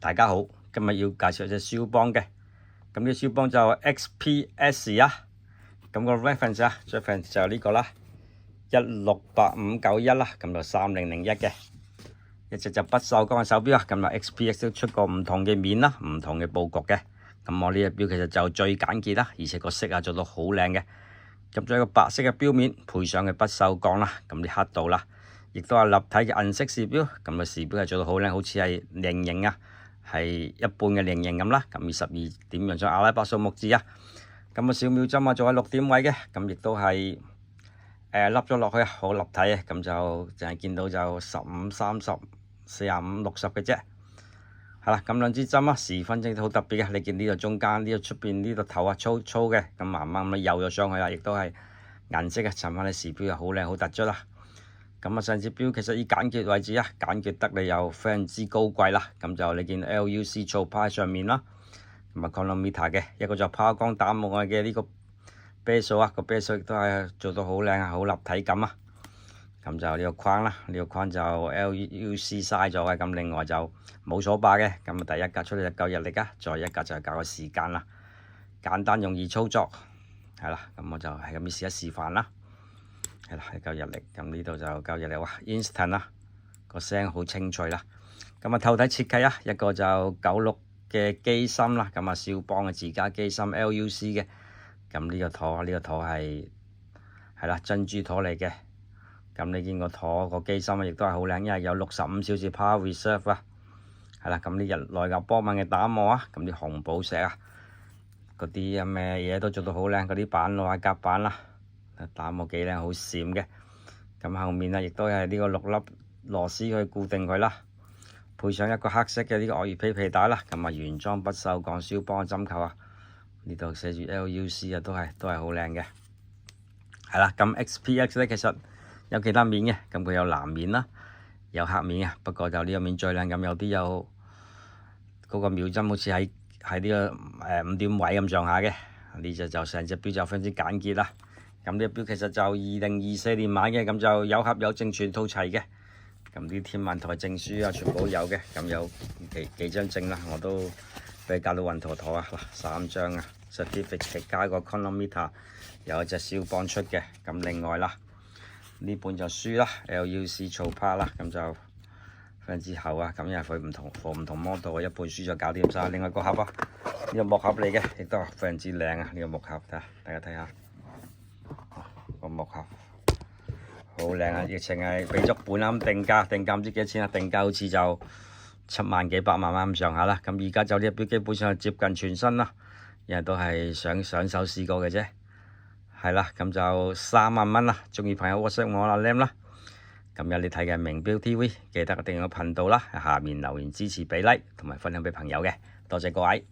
大家好，今日要介紹隻肖邦嘅，咁呢個肖邦就 XPS 啊，咁個 reference 就呢個啦，168591啦，咁就3001嘅，一隻就不鏽鋼嘅手錶啊，咁啊 XPS 都出過唔同嘅面啦，唔同嘅佈局嘅，咁我呢隻錶其實就最簡潔啦，而且個色啊做到好靚嘅，咁仲有一個白色嘅錶面配上嘅不鏽鋼啦，咁啲刻度啦。亦都係立體嘅銀色時錶，咁個時錶係做到好靚，好似係菱形啊，係一半嘅菱形咁啦。咁22點用咗阿拉伯數目字啊，咁個小秒針啊做喺6點位嘅，咁亦都係笠咗落去啊，好立體啊。咁就淨係見到就15、30、45、60嘅啫。係啦，咁兩支針啊，時分針都好特別嘅。你見呢度中間呢度出邊呢度頭啊粗粗嘅，咁慢慢咁幼咗上去啦，亦都係銀色嘅，襯翻啲時錶又好靚好突出啦。咁啊，上隻錶其實以簡潔為主啊，簡潔得嚟又非常之高貴啦。咁就你見 LUC 槽牌上面啦，咁啊 chronometer 嘅一個就拋光打磨嘅呢個啤數啊，個啤數亦都係做到好靚啊，好立體感啊。咁就呢個框啦，呢個框就 LUC 嘥咗嘅，咁另外就冇鎖把嘅。咁啊，第一格出嚟就夠日曆啊，再一格就係夠個時間啦，簡單容易操作，係啦。咁我就係咁樣試一示範啦。係啦，係夠日曆，咁呢度就夠日曆哇 Instant 啦，個聲好清脆啦。咁啊，透體設計啊，一個就96嘅機芯啦，咁啊肖邦嘅自家機芯 LUC 嘅。咁呢個陀係啦珍珠陀嚟嘅。咁你見個陀個機芯亦都係好靚，因為有65小時 Power Reserve 啊。係啦，咁啲日內瓦波紋嘅打磨啊，咁啲紅寶石啊，嗰啲咩嘢都做到好靚，嗰啲板內瓦夾板啦。打磨幾靚，好閃嘅。咁後面啊，亦都係呢個6粒螺絲去固定佢啦，配上一個黑色嘅呢個鱷魚皮皮帶啦。咁啊，原裝不鏽鋼肖邦嘅針扣啊，呢度寫住 LUC 啊，都係好靚嘅。係啦，咁 XPS 咧其實有其他面嘅，咁佢有藍面啦，有黑面啊。不過就呢個面最靚，咁有啲有嗰個秒針好似喺呢個5點位咁上下嘅。呢隻就成隻錶就非常之簡潔啦。咁呢個錶其實就2024年買嘅，咁就有盒有證全套齊嘅。咁啲天文台證書啊，全部都有嘅。咁有幾張證啦，我都俾搞到暈陀陀啊！嗱，3張啊 ，certificate 加個 chronometer， 有一隻肖邦出嘅。咁另外啦，呢本就書啦 ，LUC 槽牌啦，咁就非常之厚啊。咁因為佢唔同 model 嘅一本書就搞掂晒。另外個盒啊，呢個木盒嚟嘅，亦都非常之靚啊！呢個木盒睇下，大家睇下。個木盒好靚啊！疫情係俾足本啦，咁定價唔知幾多錢啊？定價好似就7萬幾8萬蚊咁上下啦。咁而家就呢隻錶基本上係接近全新啦，因為都係上手試過嘅啫。係啦，咁就3萬蚊啦。中意朋友 WhatsApp 我啦 Lam 啦。咁有你睇嘅名錶 TV，記得訂閱個頻道啦。下面留言支持俾 like 同埋分享俾朋友嘅，多謝各位。